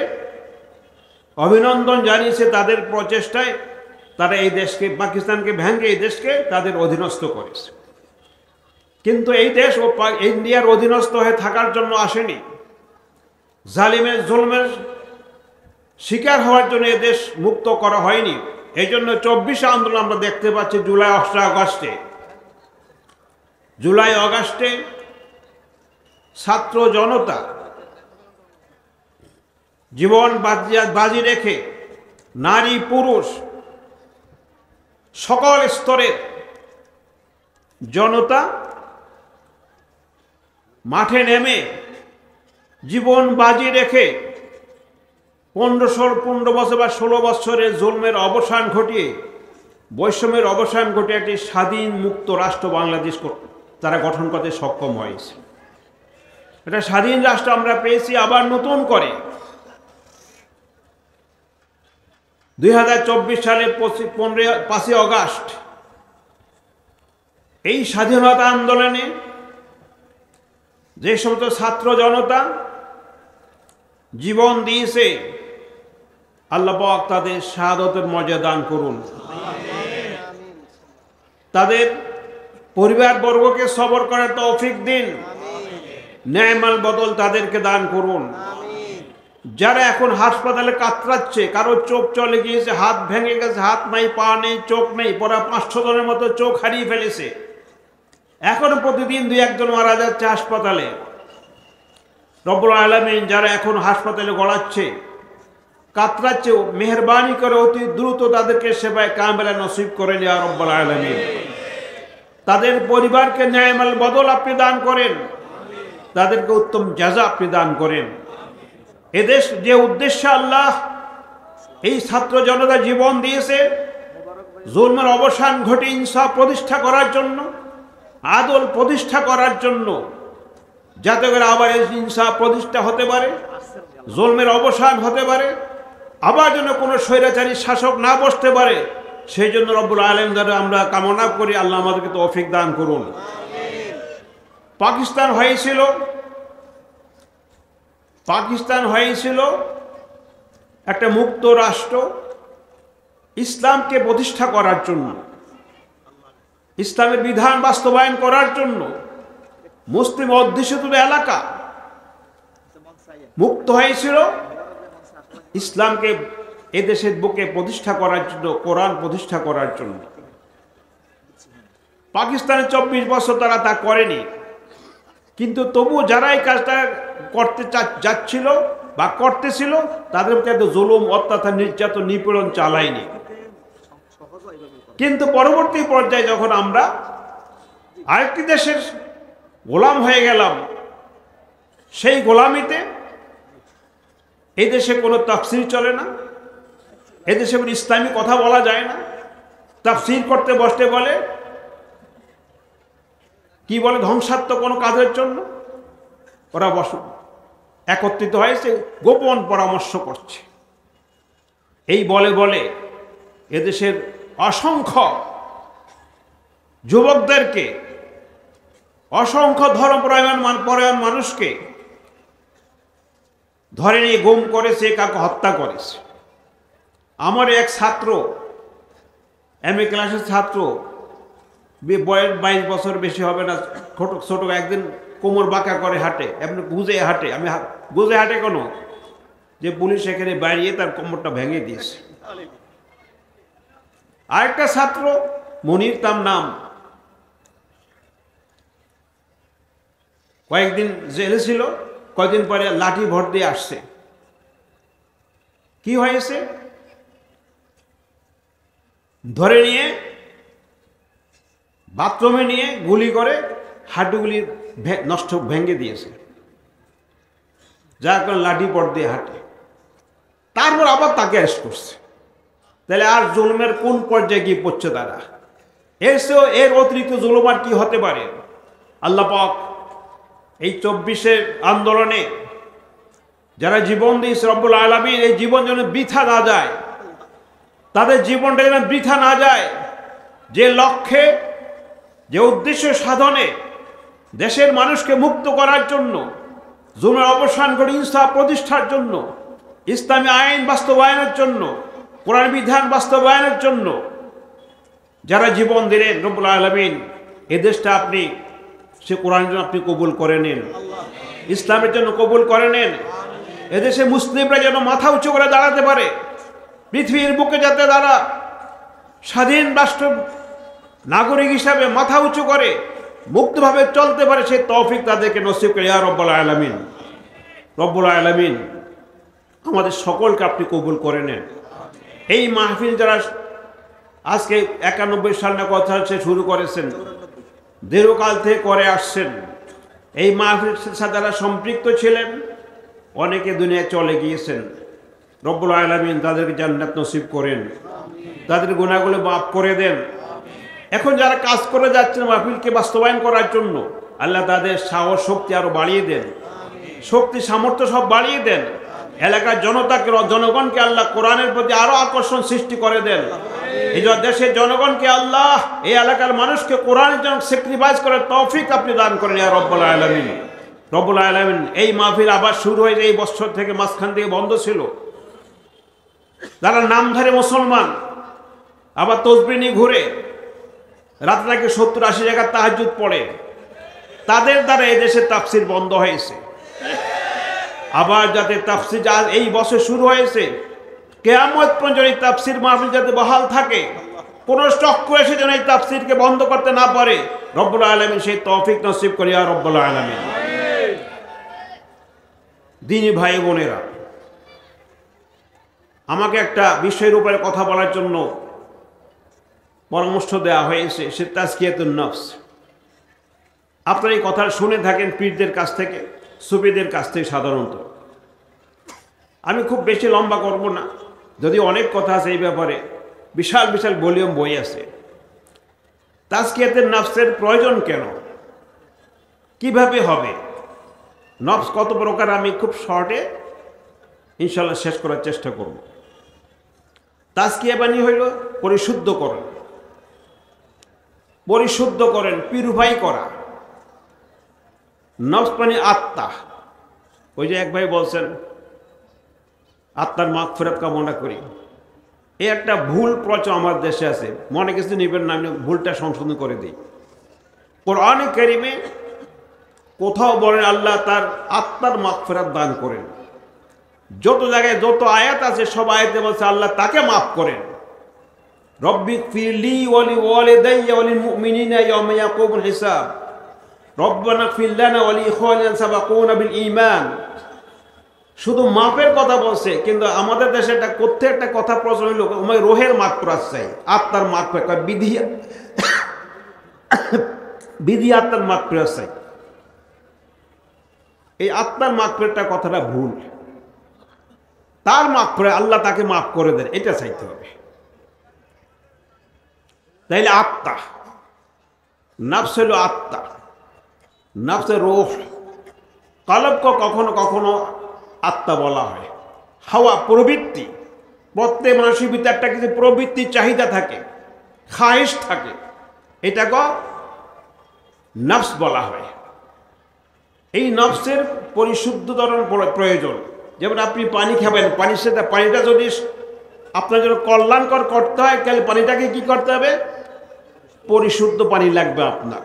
অভিনন্দন জানিয়েছে তাদের প্রচেষ্টায় তারা এই দেশকে, পাকিস্তানকে ভেঙে এই দেশকে তাদের অধীনস্থ করেছে। কিন্তু এই দেশ ইন্ডিয়ার অধীনস্থ হয়ে থাকার জন্য আসেনি, জালিমের জুলমের শিকার হওয়ার জন্য এ দেশ মুক্ত করা হয়নি। এই জন্য 24 আন্দোলন আমরা দেখতে পাচ্ছি। জুলাই আগস্টে ছাত্র জনতা জীবন বাজি রেখে নারী পুরুষ সকল স্তরের জনতা মাঠে নেমে জীবন বাজি রেখে 15 বছর বা 16 বছরের জুলমের অবসান ঘটিয়ে, বৈষম্যের অবসান ঘটিয়ে একটি স্বাধীন মুক্ত রাষ্ট্র বাংলাদেশ তারা গঠন করতে সক্ষম হয়েছে। এটা স্বাধীন রাষ্ট্র আমরা পেয়েছি আবার নতুন করে। 2024 সালের 5ই আগস্ট এই স্বাধীনতা আন্দোলনে যে সমস্ত ছাত্র জনতা জীবন দিয়েছে, আল্লাহ পাক তাদের শাহাদাতের মর্যাদা দান করুন, তাদের পরিবার বর্গকে সবর করার তৌফিক দিন, নেয়মাল বদল তাদেরকে দান করুন। যারা এখন হাসপাতালে কাতরাচ্ছে, কারো চোখ চলে গিয়েছে, হাত ভেঙে গেছে, হাত নাই, পা নেই, চোখ নেই, পরা 500 জনের মতো চোখ হারিয়ে ফেলেছে, এখনো প্রতিদিন 2-1 জন মারা যাচ্ছে হাসপাতালে। রব্বুল আলামিন যারা এখন হাসপাতালে গড়াচ্ছে, কাতরাচ্ছে, মেহেরবানি করে অতি দ্রুত তাদেরকে সেবায় কামেলা নসিব করেন ইয়া রব্বুল আলামিন। তাদের পরিবারকে নেয়মাল বদল আপনি দান করেন, তাদেরকে উত্তম জাযা আপনি দান করেন। এদেশ যে উদ্দেশ্যে আল্লাহ এই ছাত্র জনতা জীবন দিয়েছে, জুলমের অবসান ঘটে ইনসাফ প্রতিষ্ঠা করার জন্য, আদল প্রতিষ্ঠা করার জন্য, যাতে করে আবার ইনসাফ প্রতিষ্ঠা হতে পারে, জুলমের অবসান হতে পারে, আবার যেন কোনো স্বৈরাচারী শাসক না বসতে পারে, সেই জন্য রব্বুল আলামিন দ্বারা আমরা কামনা করি, আল্লাহ আমাদেরকে তৌফিক দান করুন। পাকিস্তান হয়েছিল একটা মুক্ত রাষ্ট্র, ইসলামকে প্রতিষ্ঠা করার জন্য, ইসলামের বিধান বাস্তবায়ন করার জন্য। মুসলিম অধ্যুষিত এলাকা মুক্ত হয়েছিল ইসলামকে এদেশের বুকে প্রতিষ্ঠা করার জন্য, কোরআন প্রতিষ্ঠা করার জন্য। পাকিস্তানে 24 বছর তারা তা করেনি, কিন্তু তবু যারা এই কাজটা করতে যাচ্ছিল বা করতেছিল, তাদের প্রতি এত জুলুম, অত্যাচার, নির্যাতন, নিপীড়ন চালায়নি। কিন্তু পরবর্তী পর্যায়ে যখন আমরা আরেকটি দেশের গোলাম হয়ে গেলাম, সেই গোলামিতে এই দেশে কোনো তাফসীর চলে না, এদেশে কোনো ইসলামী কথা বলা যায় না। তাফসীর করতে বসতে বলে কি বলে, ধ্বংসাত্মক কোনো কাজের জন্য ওরা একত্রিত হয়েছে, গোপন পরামর্শ করছে। এই বলে বলে এদেশের অসংখ্য যুবকদেরকে, অসংখ্য ধর্মপরায়ণ মানুষকে ধরে নিয়ে গুম করেছে, কাউকে হত্যা করেছে। আমার এক ছাত্র, MA ক্লাসের ছাত্র, বয়স 22 বছর বেশি হবে না, ছোট, একদিন কোমর বাঁকা করে হাঁটে, এমনি গুজে হাঁটে। আমি গুজে হাঁটে কোনো, যে পুলিশ এখানে বাড়িয়ে তার কোমরটা ভেঙে দিয়েছে। আরেকটা ছাত্র মনির তার নাম, কয়েকদিন জেলে ছিল, কয়েকদিন পরে লাঠি ভর দিয়ে আসছে। কি হয়েছে? ধরে নিয়ে বাথরুমে নিয়ে গুলি করে হাঁটুগুলি নষ্ট ভেঙে দিয়েছে, যার কারণে লাঠি ভর দিয়ে হাঁটে। তারপর আবার তাকে অ্যারেস্ট করছে। তাহলে আর জুলুমের কোন পর্যায়ে গিয়ে পড়ছে তারা? এর অতিরিক্ত জুলুম আর কি হতে পারে? আল্লাহ পাক এই 24-এর আন্দোলনে যারা জীবন দিয়েছে, রব্বুল আলামিন এই জীবন যেন বৃথা না যায়, তাদের জীবনটা যেন বৃথা না যায়। যে লক্ষ্যে, যে উদ্দেশ্য সাধনে দেশের মানুষকে মুক্ত করার জন্য, জুলুমের অবসান করে ইনসাফ প্রতিষ্ঠার জন্য, ইসলামী আইন বাস্তবায়নের জন্য, কোরআন বিধান বাস্তবায়নের জন্য যারা জীবন দিলেন, রব্বুল আলামিন এই দেশটা আপনি সে কোরআনের জন্য আপনি কবুল করে নেন, ইসলামের জন্য কবুল করে নেন। এদেশে মুসলিমরা যেন মাথা উঁচু করে দাঁড়াতে পারে, পৃথিবীর বুকে যাতে তারা স্বাধীন রাষ্ট্র নাগরিক হিসাবে মাথা উঁচু করে মুক্তভাবে চলতে পারে, সেই তৌফিক তাদেরকে নসিব করে ইয়া রব্বুল আলামিন। রব্বুল আলামিন আমাদের সকলকে আপনি কবুল করে নেন। এই মাহফিল যারা আজকে 91 সাল না কথা সে শুরু করেছেন, দীর্ঘকাল থেকে করে আসছেন, এই মাহফিলের সাথে যারা সম্পৃক্ত ছিলেন, অনেকে দুনিয়ায় চলে গিয়েছেন। রব্বুল আলামিন তাদেরকে জান্নাত নসিব করেন, তাদের গুনাহগুলো মাফ করে দেন। এখন যারা কাজ করে যাচ্ছেন মাহফিলকে বাস্তবায়ন করার জন্য, আল্লাহ তাদের সাহস শক্তি আরো বাড়িয়ে দেন, শক্তি সামর্থ্য সব বাড়িয়ে দেন। এলাকার জনগণকে আল্লাহ কোরআনের প্রতি আরো আকর্ষণ সৃষ্টি করে দেন। এই দেশের জনগণকে আল্লাহ, এই এলাকার মানুষকে কোরআনের জন্য স্যাক্রিফাইস করার তৌফিক আপনি দান করেন ইয়া রব্বুল আলামিন। রব্বুল আলামিন এই মাহফিল আবার শুরু হয়েছে, এই বছর থেকে মাঝখান থেকে বন্ধ ছিল। যারা নামধারী মুসলমান আবার তসবিহ নিয়ে ঘুরে, রাতে নাকি 70-80 জায়গায় তাহাজ্জুদ পড়ে, তাদের দ্বারা এদেশে তাফসির বন্ধ হয়েছে। আবার যাতে তাফসির এই বছর শুরু হয়েছে, কিয়ামত পর্যন্ত এই তাফসির মাহফিল যাতে বহাল থাকে, কোন চক্র এসে যেন এই তাফসিরকে বন্ধ করতে না পারে, রব্বুল আলামিন সেই তৌফিক নসিব করি ইয়া রব্বুল আলামিন। দিনী ভাই বোনেরা, আমাকে একটা বিষয়ের উপরে কথা বলার জন্য পরামর্শ দেওয়া হয়েছে, সে তাজকিয়াতুন নফস। আপনারা এই কথা শুনে থাকেন পীরদের কাছ থেকে, সুফিদের কাছ থেকে সাধারণত। আমি খুব বেশি লম্বা করব না, যদি অনেক কথা আছে এই ব্যাপারে, বিশাল বিশাল ভলিউম বই আছে। তাজকিয়াতুন নফসের প্রয়োজন কেন, কিভাবে হবে, নফস কত প্রকার, আমি খুব শর্টে ইনশাল্লাহ শেষ করার চেষ্টা করব। তাজকিয়া বাণী হইল পরিশুদ্ধ করেন, পরিশুদ্ধ করেন, পিউরিফাই করা। নফস মানে আত্মা। ওই যে এক ভাই বলছেন আত্মার মাগফিরাত কামনা করি, এই একটা ভুল প্রচার আমার দেশে আছে, মনে কিছু নেবেন না, আমি ভুলটা সংশোধন করে দিই। কোরআনে কারিমে কোথাও বলেন আল্লাহ তার আত্মার মাগফিরাত দান করেন, যত জায়গায় যত আয়াত আছে সব আয়াতে বলছে আল্লাহ তাকে মাফ করেন। রব্বি ফিরলি ওয়ালি ওয়ালিদাইয়া ওয়ালিল মুমিনিনা ইয়াওমা ইয়াকুমুল হিসাব, রব্বানা ফির লানা ওয়া লিইখওয়ানিনা সাবাকুনা বিল ঈমান। শুধু মাপের কথা বলছে, কিন্তু আমাদের দেশে একটা কোথায় একটা কথা প্রচলিত হলো, ওই রোহের মাগফিরাত চাই, আত্মার মাগফিরাত, বিধি আত্মার মাগফিরাত চাই। এই আত্মার মাগফিরাতটা কথাটা ভুল। তার মাগফিরাত আল্লাহ তাকে মাফ করে দেন, এটা চাইতে হবে। তাইলে আত্মা, নফস হলো আত্মা, নফসের রূহ। কলবকে কখনো কখনো আত্মা বলা হয়। হাওয়া প্রবৃত্তি, প্রত্যেক মানুষের ভিতরে একটা কিছু প্রবৃত্তি চাহিদা থাকে, খায়েশ থাকে, এটাকে নফস বলা হয়। এই নফসের পরিশুদ্ধকরণ প্রয়োজন। যেমন আপনি পানি খাবেন, পানির সাথে পানিটা যদি আপনার জন্য কল্যাণকর করতে হয়, তাহলে পানিটাকে কি করতে হবে, পরিশুদ্ধ পানি লাগবে আপনার।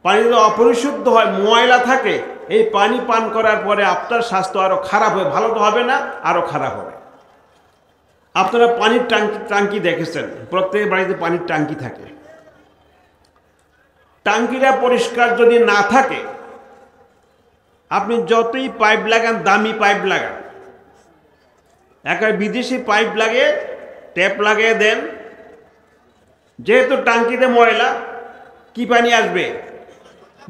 পানি যদি অপরিশুদ্ধ হয়, ময়লা থাকে, এই পানি পান করার পরে আপনার স্বাস্থ্য আরো খারাপ হবে, ভালো তো হবে না, আরো খারাপ হবে। আপনারা পানির টাঙ্কি দেখেছেন, প্রত্যেক বাড়িতে পানির টাঙ্কি থাকে। টাঙ্কিটা পরিষ্কার যদি না থাকে, আপনি যতই পাইপ লাগান, দামি পাইপ লাগান, একটা বিদেশি পাইপ লাগে, ট্যাপ লাগিয়ে দেন, যেহেতু টাঙ্কিতে ময়লা, কি পানি আসবে,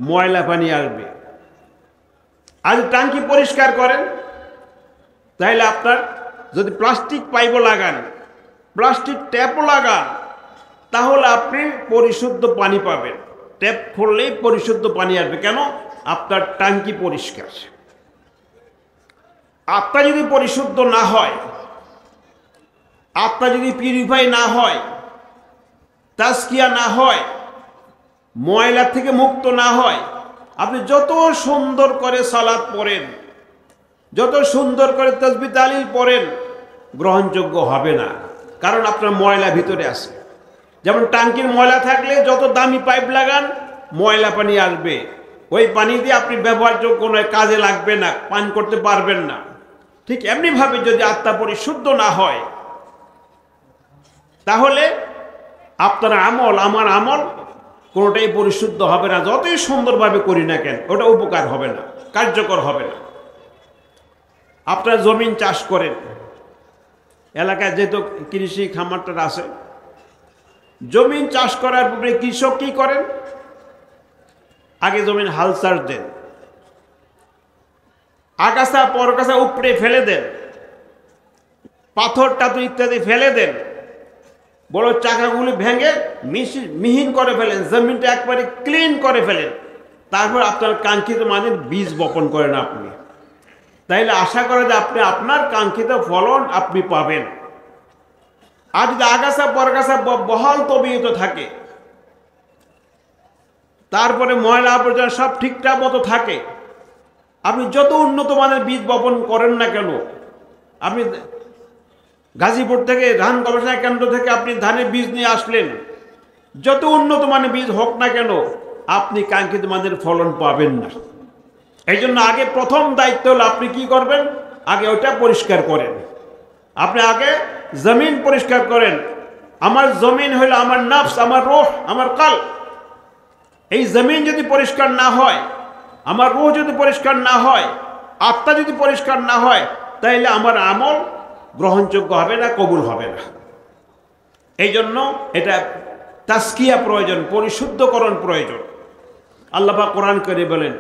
ময়লা পানি আসবে। আজ টাঙ্কি পরিষ্কার করেন, তাহলে আপনার যদি প্লাস্টিক পাইপও লাগান, প্লাস্টিক ট্যাপও লাগান, তাহলে আপনি পরিশুদ্ধ পানি পাবেন। ট্যাপ খুললেই পরিশুদ্ধ পানি আসবে। কেন? আপনার টাঙ্কি পরিষ্কার। আত্মা যদি পরিশুদ্ধ না হয়, আত্মা যদি পিউরিফাই না হয়, তাজকিয়া না হয়, ময়লা থেকে মুক্ত না হয়, আপনি যত সুন্দর করে সালাত পড়েন, যত সুন্দর করে তাসবিহ তাহলিল পড়েন, গ্রহণযোগ্য হবে না। কারণ আপনার ময়লা ভিতরে আছে। যেমন টাঙ্কির ময়লা থাকলে যত দামি পাইপ লাগান, ময়লা পানি আসবে, ওই পানি দিয়ে আপনি ব্যবহারযোগ্য নয়, কাজে লাগবে না, পান করতে পারবেন না। ঠিক এমনিভাবে যদি আত্মা পরিশুদ্ধ না হয়, তাহলে আপনার আমল, আমার আমল কোনোটাই পরিশুদ্ধ হবে না। যতই সুন্দরভাবে করি না কেন, ওটা উপকার হবে না, কার্যকর হবে না। আপনারা জমিন চাষ করেন, এলাকায় যেহেতু কৃষি খামারটা আছে, জমিন চাষ করার পরে কৃষক কি করেন, আগে জমিন হাল চাষ দেন, আগাছা পরগাছা উপড়ে ফেলে দেন, পাথর টাথর ইত্যাদি ফেলে দেন, বড় চাকাগুলি ভেঙে মিহিন করে ফেলেন, জমিনটা একবারে ক্লিন করে ফেলেন, তারপর আপনার কাঙ্ক্ষিত মানের বীজ বপন করেন আপনি। তাইলে আশা করা যায় আপনি আপনার কাঙ্ক্ষিত ফলন আপনি পাবেন। আর যদি আগাছা পরগাছা বহাল তবিয়ত থাকে, তারপরে ময়লা আবর্জনা সব ঠিকঠাক মতো থাকে, আপনি যত উন্নত মানের বীজ বপন করেন না কেন, আপনি গাজীপুর থেকে ধান গবেষণা কেন্দ্র থেকে আপনি ধানের বীজ নিয়ে আসলেন, যত উন্নত মানের বীজ হোক না কেন আপনি কাঙ্ক্ষিত মানের ফলন পাবেন না। এই জন্য আগে প্রথম দায়িত্ব হলো আপনি কি করবেন, আগে ওটা পরিষ্কার করেন। আপনি আগে জমিন পরিষ্কার করেন। আমার জমিন হলো আমার নফস, আমার রূহ, আমার কাল। এই জমিন যদি পরিষ্কার না হয়, আমার রূহ যদি পরিষ্কার না হয়, আত্মা যদি পরিষ্কার না হয়, তাইলে আমার আমল গ্রহণযোগ্য হবে না, কবুল হবে না। এই জন্য এটা তাসকিয়া প্রয়োজন, পরিশুদ্ধকরণ প্রয়োজন। আল্লাহ পাক কোরআন করে বলেন,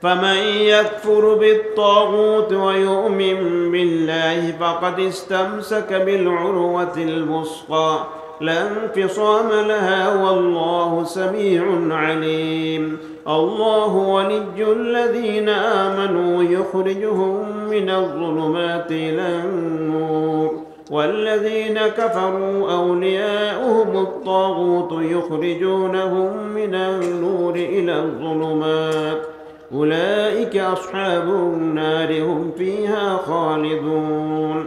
فَمَن يَكْفُرْ بِالطَّاغُوتِ وَيُؤْمِن بِاللَّهِ فَقَدِ اسْتَمْسَكَ بِالْعُرْوَةِ الْوُثْقَى لَا انفِصَامَ لَهَا وَاللَّهُ سَمِيعٌ عَلِيمٌ الله ولي الذين آمنوا يخرجهم من الظلمات إلى النور والذين كفروا أولياؤهم الطاغوت يخرجونهم من النور إلى الظلمات أولئك أصحاب النار هم فيها خالدون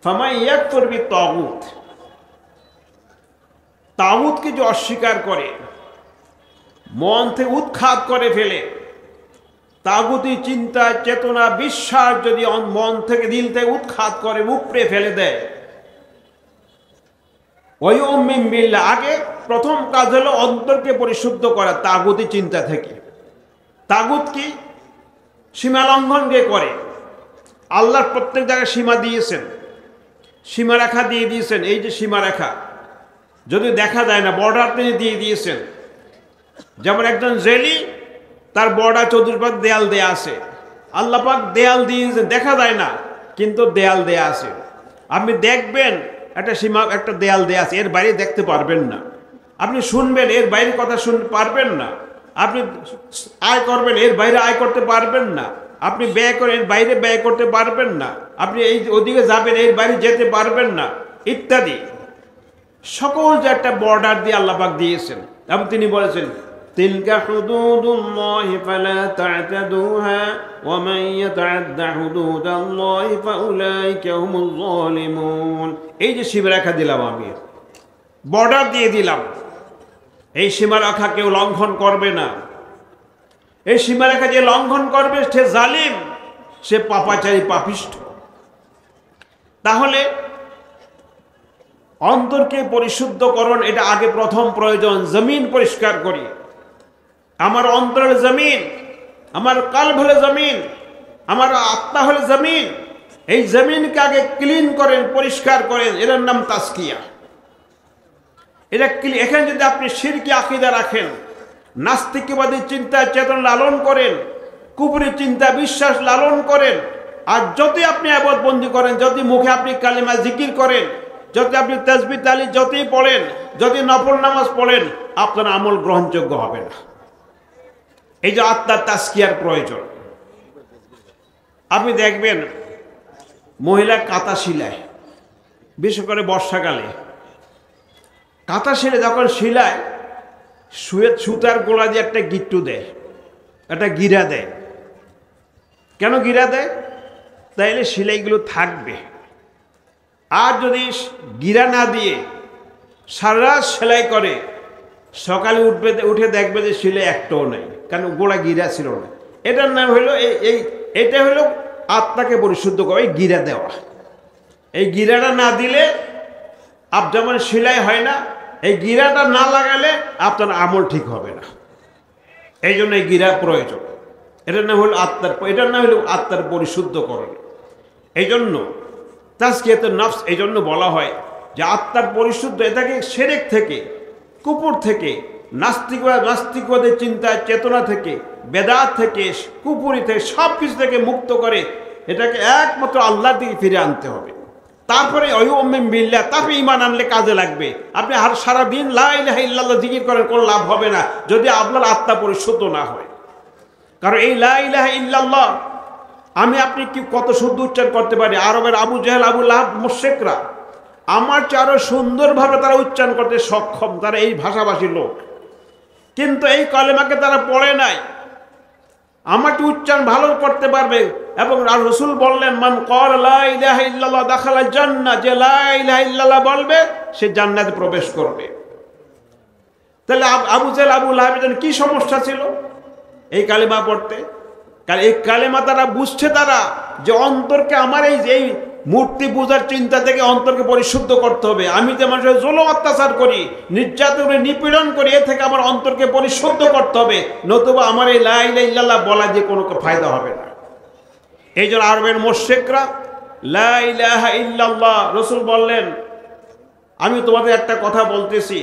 فمن يكفر بالطاغوت তাগুতকে যে অস্বীকার করে, মন থেকে উৎখাত করে ফেলে, তাগুতি চিন্তা চেতনা বিশ্বাস যদি মন থেকে দিল থেকে উৎখাত করে উপড়ে ফেলে দেয়, ওই উম্মিন বিল্লাহ, আগে প্রথম কাজ হলো অন্তরকে পরিশুদ্ধ করা তাগুতি চিন্তা থেকে। তাগুত কি? সীমা লঙ্ঘনকে করে। আল্লাহর প্রত্যেক জায়গায় সীমা দিয়েছেন, সীমারেখা দিয়ে দিয়েছেন। এই যে সীমারেখা যদি দেখা যায় না, বর্ডার তিনি দিয়ে দিয়েছেন। যেমন একজন জেলি, তার বর্ডার চতুর্পাশ দেয়াল দেয়া আছে। আল্লাহ পাক দেয়াল দিয়েছেন, দেখা যায় না কিন্তু দেয়াল দেয়া আছে। আপনি দেখবেন একটা সীমা, একটা দেয়াল দেয়া আছে, এর বাইরে দেখতে পারবেন না। আপনি শুনবেন, এর বাইরে কথা শুনতে পারবেন না। আপনি আয় করবেন, এর বাইরে আয় করতে পারবেন না। আপনি ব্যয় করেন, এর বাইরে ব্যয় করতে পারবেন না। আপনি এই ওদিকে যাবেন, এর বাইরে যেতে পারবেন না, ইত্যাদি। সকল যে একটা বর্ডার দিয়ে আল্লাহ পাক দিয়েছেন। এবং তিনি বলেছেন, তিলকা হুদুদুল্লাহি ফালা তা'তাদুহা ওয়া মান ইয়াতা'আদ্দা হুদুদাল্লাহি ফাউলাইকা হুমুল যালিমুন। এই যে সীমারেখা দিলাম, আমি বর্ডার দিয়ে দিলাম, এই সীমারেখা কেউ লঙ্ঘন করবে না। এই সীমারেখা যে লঙ্ঘন করবে সে জালিম, সে পাপাচারী, পাপিষ্ঠ। তাহলে অন্তরকে পরিশুদ্ধকরণ এটা আগে প্রথম প্রয়োজন। জমিন পরিষ্কার করি, আমার অন্তরের জমিন, আমার কালব হলে জমিন, আমার আত্মা হলে জমিন। এই জমিনকে আগে ক্লিন করেন, পরিষ্কার করেন, এর নাম তাসকিয়া। এটা এখানে যদি আপনি শিরকি আকীদা রাখেন, নাস্তিকবাদী চিন্তা চেতনা লালন করেন, কুফরি চিন্তা বিশ্বাস লালন করেন, আর যদি আপনি ইবাদতবন্দি করেন, যদি মুখে আপনি কালিমা জিকির করেন, যদি আপনি তাসবিহ তাহলিল যতই পড়েন, যদি নফল নামাজ পড়েন, আপনার আমল গ্রহণযোগ্য হবে না। এই যে আত্মার তাসকিয়ার প্রয়োজন। আপনি দেখবেন মহিলা কাঁথা শিলায়, বিশেষ করে বর্ষাকালে কাঁথা শিলে যখন শিলায়, সুতার গোড়া দিয়ে একটা গিট্টু দেয়, একটা গিরা দেয়। কেন গিরা দেয়? তাইলে সেলাইগুলো থাকবে। আর যদি গিরা না দিয়ে সারা রাত সেলাই করে, সকালে উঠে দেখবে যে সেলাই একটাও নেই, কারণ গোড়া গিরা ছিল না। এটার নাম হলো এটা হলো আত্মাকে পরিশুদ্ধ করে গিরা দেওয়া। এই গিরাটা না দিলে যেমন সেলাই হয় না, এই গিরাটা না লাগালে আপনার আমল ঠিক হবে না। এই জন্য এই গিরা প্রয়োজন। এটার নাম হলো আত্মার পরিশুদ্ধকরণ। এই জন্য তাসকিয়াতুন নফস, এই জন্য বলা হয় যে আত্মার পরিশুদ্ধ, এটাকে শিরক থেকে, কুফর থেকে, নাস্তিকবাদের চিন্তা চেতনা থেকে, বেদাত থেকে, কুফরি থেকে, সব কিছু থেকে মুক্ত করে এটাকে একমাত্র আল্লাহর দিকে ফিরে আনতে হবে। তারপরে ওয়ুমিন বিল্লাহ, তারপরে ঈমান আনলে কাজে লাগবে। আপনি সারা দিন লা ইলাহা ইল্লাল্লাহ জিকির করেন, কোনো লাভ হবে না যদি আপনার আত্মা পরিশুদ্ধ না হয়। কারণ এই লা ইলাহা ইল্লাল্লাহ আপনি কি কত শুদ্ধ উচ্চারণ করতে পারি। আরবের আবু জাহেল, আবু লাহাব, মুশরিকরা আমার চেয়ে আরো সুন্দরভাবে তারা উচ্চারণ করতে সক্ষম, তারা এই ভাষাভাষীর লোক। কিন্তু এই কলেমাকে তারা পড়ে নাই, আমাকে উচ্চারণ ভালো করতে পারবে। এবং রাসূল বললেন, মান ক্বালা লা ইলাহা ইল্লাল্লাহ দাখালা জান্নাহ, যে লা ইলাহা ইল্লাল্লাহ বলবে সে জান্নাতে প্রবেশ করবে। তাহলে আবু জেহেল আবু লাহাবের জন্য কি সমস্যা ছিল এই কালেমা পড়তে? কারণ এই কালেমা তারা বুঝছে, তারা যে অন্তরকে আমার এই মূর্তি পূজার চিন্তা থেকে অন্তরকে পরিশুদ্ধ করতে হবে। আমি যে মানুষের জুলুম অত্যাচার করি, নির্যাতন নিপীড়ন করি, এ থেকে আমার অন্তরকে পরিশুদ্ধ করতে হবে, নতুবা আমার এই লা ইলাহা ইল্লাল্লাহ বলা যে কোনো ফায়দা হবে না। এই জন্য আরবের মুশরিকরা লা ইলাহা ইল্লাল্লাহ, রাসূল বললেন আমি তোমাদের একটা কথা বলতেছি,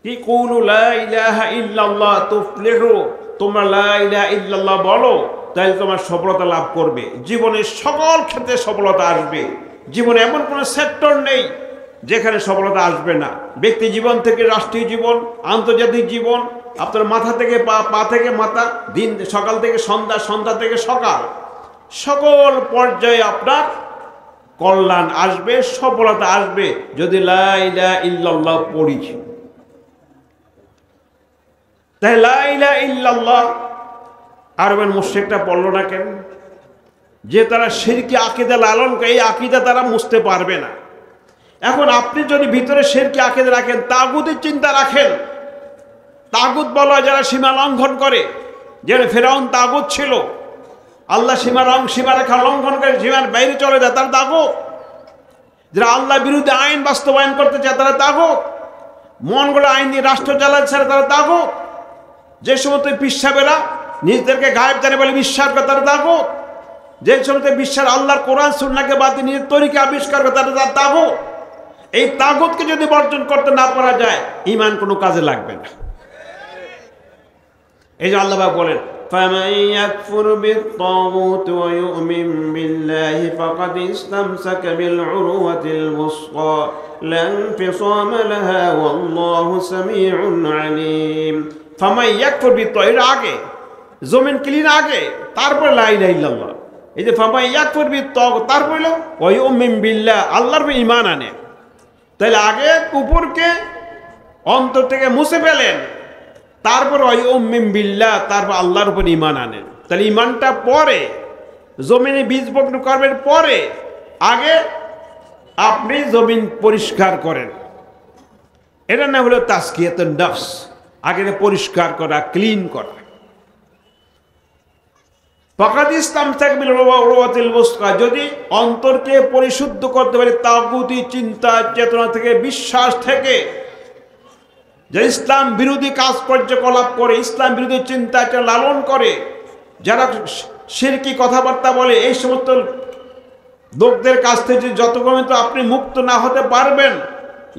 কি কুলু লা ইলাহা ইল্লাল্লাহ তুফলিহু, তোমরা লা ইলাহা ইল্লাল্লাহ বলো, তাহলে তোমার সফলতা লাভ করবে। জীবনের সকল ক্ষেত্রে সফলতা আসবে। জীবনে এমন কোনো সেক্টর নেই যেখানে সফলতা আসবে না। ব্যক্তি জীবন থেকে রাষ্ট্রীয় জীবন, আন্তর্জাতিক জীবন, আপনার মাথা থেকে পা, পা থেকে মাথা, দিন সকাল থেকে সন্ধ্যা, সন্ধ্যা থেকে সকাল, সকল পর্যায়ে আপনার কল্যাণ আসবে, সফলতা আসবে যদি লা ইলাহা ইল্লাল্লাহ পড়ি। তাই লা ইলাহা ইল্লাল্লাহ আরবের মুশরিকরা পড়ল না কেন? যে তারা শিরকি আকীদা লালন করে, এই আকীদা তারা মুছতে পারবে না। এখন আপনি যদি ভিতরে শিরকি আকীদা রাখেন, তাগুতের চিন্তা রাখেন, তাগুত বলা হয় যারা সীমা লঙ্ঘন করে, যেন ফেরাউন তাগুত ছিল, আল্লাহ সীমারেখা লঙ্ঘন করে সীমার বাইরে চলে যায়, তারা তাগুত। যারা আল্লাহ বিরুদ্ধে আইন বাস্তবায়ন করতে চায় তারা তাগুত। মন গড়া আইন দিয়ে রাষ্ট্র চালাতে চায় তারা তাগুত। যে সমস্ত পিসাবেরা নিজেদেরকে গায়েব জানে বলে বিশ্বাস করে তারা তাগুত। যে সমস্ত বিশ্বাস আল্লাহর কোরআন সুন্নাহকে বাদ দিয়ে নিজের তরিকা আবিষ্কার করে তারা তাগুত। এই তাগুতকে যদি বর্জন করতে না পারা যায়, ঈমান কোনো কাজে লাগবে না। এই যে আল্লাহ বলেন, فَمَن يَكْفُرْ بِالطَّاغُوتِ وَيُؤْمِن بِاللَّهِ فَقَدِ اسْتَمْسَكَ بِالْعُرْوَةِ الْوُثْقَى لَا انفِصَامَ لَهَا وَاللَّهُ سَمِيعٌ عَلِيمٌ। فَمَن يَكْفُرْ بِالطَّاغُوتِ, আগে জমিন ক্লিন, আগে তারপর লা ইলাহা ইল্লাল্লাহ। এই যে ফামান ইয়াকফুর বিত্তাগুত, তারপর হলো ওয়া ইউমিন বিল্লাহ, আল্লাহর উপর ঈমান আনে। তাহলে আগে কুফরকে অন্তর থেকে মুছে ফেলেন, তারপর ওয়া ইউমিন বিল্লাহ, তারপর আল্লাহর উপর ঈমান আনেন। তাহলে ঈমানটা পরে, জমিনে বীজ বপন করবেন পরে, আগে আপনি জমিন পরিষ্কার করেন। এটা না হলো তাজকিয়াতুন নফস, আগে পরিষ্কার করা, ক্লিন করা। যদি অন্তরকে পরিশুদ্ধ করতে পারে তাগুতি চিন্তা চেতনা থেকে, বিশ্বাস থেকে, যে ইসলাম বিরোধী কাজ কার্যকলাপ করে, ইসলাম বিরোধী চিন্তা লালন করে, যারা শিরকি কথাবার্তা বলে, এই সমস্ত লোকদের কাছ থেকে যতক্ষণ আপনি মুক্ত না হতে পারবেন,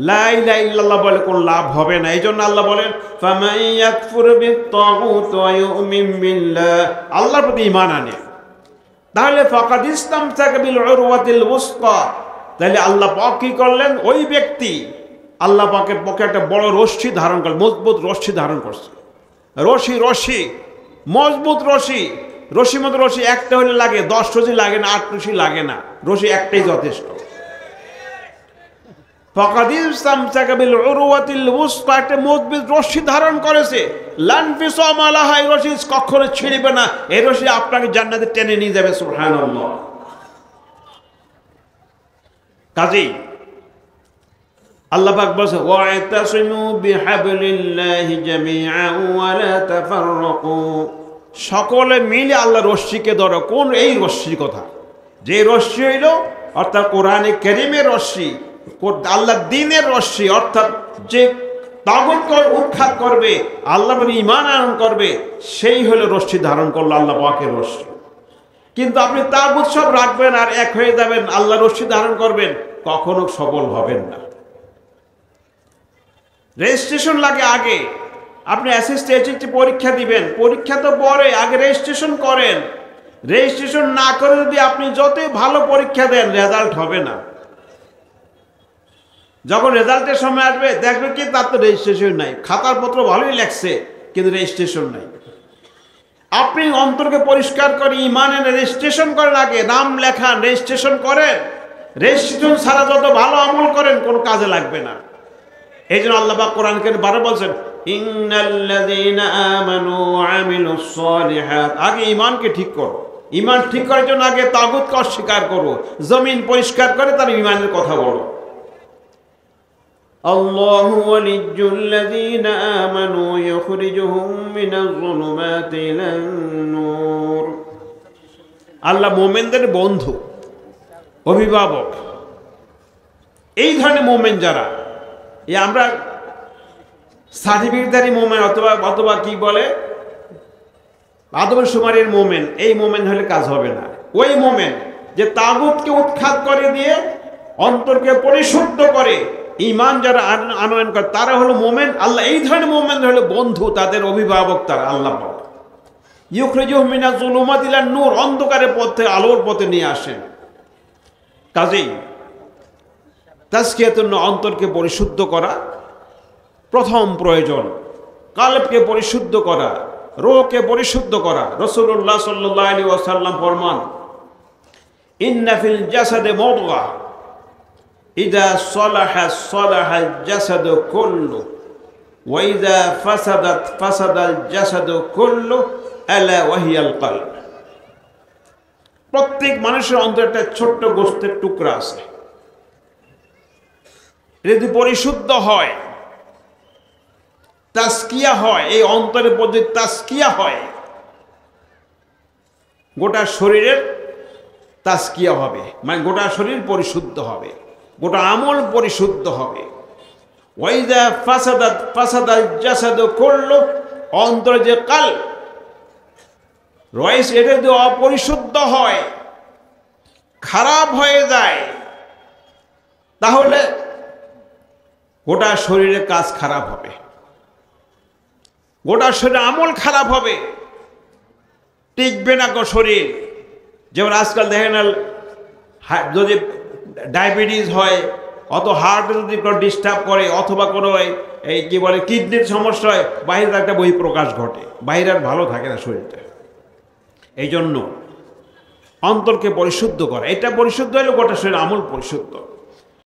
লা ইলাহা ইল্লাল্লাহ বলে কোনো লাভ হবে না। এই জন্য আল্লাহ বলেন, ফামান ইয়াকফুর বিত্তাগুত ওয়া ইউমিন বিল্লাহ, আল্লাহর প্রতি ঈমান আনে, তাহলে ফাকাদ ইসতামসাকা বিল উরওয়াতিল ওয়াসকা। তাহলে আল্লাহ পাক কি করলেন? ওই ব্যক্তি আল্লাহ পাকের পক্ষে একটা বড় রশ্মি ধারণ করলেন, মজবুত রশ্মি ধারণ করছে। রশি মজবুত রশি, রশির মতো রশি একটা হলে লাগে, 10 রশি লাগে না, 8 রশি লাগে না, রশি একটাই যথেষ্ট। ফাকাদ ইসতামসাকা বিল উরওয়াতিল ওয়াসকা, একটা মজবুত রশি ধারণ করেছে। লা ইনফিসামা লাহা, এই রশি কখনো ছিঁড়বে না, এই রশি আপনাকে জান্নাতে টেনে নিয়ে যাবে। সুবহানাল্লাহ। কাজেই আল্লাহ পাক বলেন, ওয়া'তাসিমু বিহাবলিল্লাহি জামিআন ওয়া লা তাফাররাকু, সকলে মিলে আল্লাহর রশ্মিকে ধরো। কোন এই রশ্মির কথা? যে রশ্মি হইল অর্থাৎ কোরআনে কারীমের রশ্মি, আল্লাহ দ্বীনের রশ্মি, অর্থাৎ যে তাগুতকে উৎখাত করবে, আল্লাহর প্রতি ঈমান আনয়ন করবে, সেই হলো রশ্মি ধারণ করলো আল্লাহ পাকের রশ্মি। কিন্তু আপনি তাগুত সব রাখবেন আর এক হয়ে যাবেন, আল্লাহ রশ্মি ধারণ করবেন, কখনো সফল হবেন না। রেজিস্ট্রেশন লাগে আগে। আপনি এসএসসি পরীক্ষা দিবেন, পরীক্ষা তো পরে, আগে রেজিস্ট্রেশন করেন। রেজিস্ট্রেশন না করে যদি আপনি যতই ভালো পরীক্ষা দেন, রেজাল্ট হবে না। যখন রেজাল্টের সময় আসবে দেখবে কি তার তো রেজিস্ট্রেশন নাই, খাতার পত্র ভালোই লেখছে কিন্তু রেজিস্ট্রেশন নাই। আপনি অন্তরকে পরিষ্কার করে ঈমানের রেজিস্ট্রেশন করেন, আগে নাম লেখান, রেজিস্ট্রেশন করেন। রেজিস্ট্রেশন ছাড়া যত ভালো আমল করেন কোনো কাজে লাগবে না। এই জন্য আল্লাহ পাক কোরআনকে বারে বলছেন ইন্নাল্লাযীনা আমানু ওয়া আমিলুস সালিহাত, আগে ঈমানকে ঠিক করো। ঈমান ঠিক করার জন্য আগে তাগুতকে অস্বীকার করো, জমিন পরিষ্কার করে তার ঈমানের কথা বলো। আল্লাহু ওয়ালিয়্যুল্লাযীনা আমানু ইউখরিজুহুম মিনাজ যুলুমাতি ইলান নূর। আল্লাহ মুমিনদের বন্ধু, অভিভাবক। এই ধরনের মুমিন যারা, এই আমরা সার্টিফিকেটধারী মুমিন অথবা কি বলে আদমশুমারির মুমিন, এই মুমিন হলে কাজ হবে না। ওই মুমিন যে তাগুতকে উৎখাত করে দিয়ে অন্তরকে পরিশুদ্ধ করে ঈমান যারা আনয়ন করে তারা হলো মুমিন। আল্লাহ এই ধরনের মুমিন হলো বন্ধু, তাদের অভিভাবক তারা। আল্লাহ পাক ইউখরিজুহুম মিনাজ যুলুমাতি ইলান নূর, অন্ধকারের পথে আলোর পথে নিয়ে আসেন। কাজেই তাজকিয়াতুন অন্তরকে পরিশুদ্ধ করা প্রথম প্রয়োজন। কালবকে পরিশুদ্ধ করা, রূহকে পরিশুদ্ধ করা। রাসূলুল্লাহ সাল্লাল্লাহু আলাইহি ওয়াসাল্লাম ফরমান ইন্না ফিল জাসাদে মুদগা ইযা সালাহা সালাহাল জাসাদু কুল্লু ওয়া ইযা ফাসাদাত ফাসাদাল জাসাদু কুল্লু আলা ওয়া হিয়াল কলব। প্রত্যেক মানুষের অন্তরে একটা ছোট্ট গোশতের টুকরা আছে, যদি পরিশুদ্ধ হয়, তাজকিয়া হয়, এই অন্তরের প্রতি তাজকিয়া হয়, গোটা শরীরের তাজকিয়া হবে, মানে গোটা শরীর পরিশুদ্ধ হবে, গোটা আমল পরিশুদ্ধ হবে। ওয়াইজা ফাসাদাত ফাসাদাল জাসাদু কুল্লু, অন্তরে যে কলব রয়েছে এটা যদি অপরিশুদ্ধ হয়, খারাপ হয়ে যায়, তাহলে গোটা শরীরের কাজ খারাপ হবে, গোটা শরীরে আমল খারাপ হবে, টিকবে না শরীর। যেমন আজকাল দেখেন যদি ডায়াবেটিস হয়, অত হার্ট যদি ডিস্টার্ব করে, অথবা কোনো এই কি বলে কিডনির সমস্যা হয়, বাইরের একটা বহিঃপ্রকাশ ঘটে, বাইরে আর ভালো থাকে না শরীরটা। এই জন্য অন্তরকে পরিশুদ্ধ করা, এটা পরিশুদ্ধ হলে গোটা শরীর আমল পরিশুদ্ধ।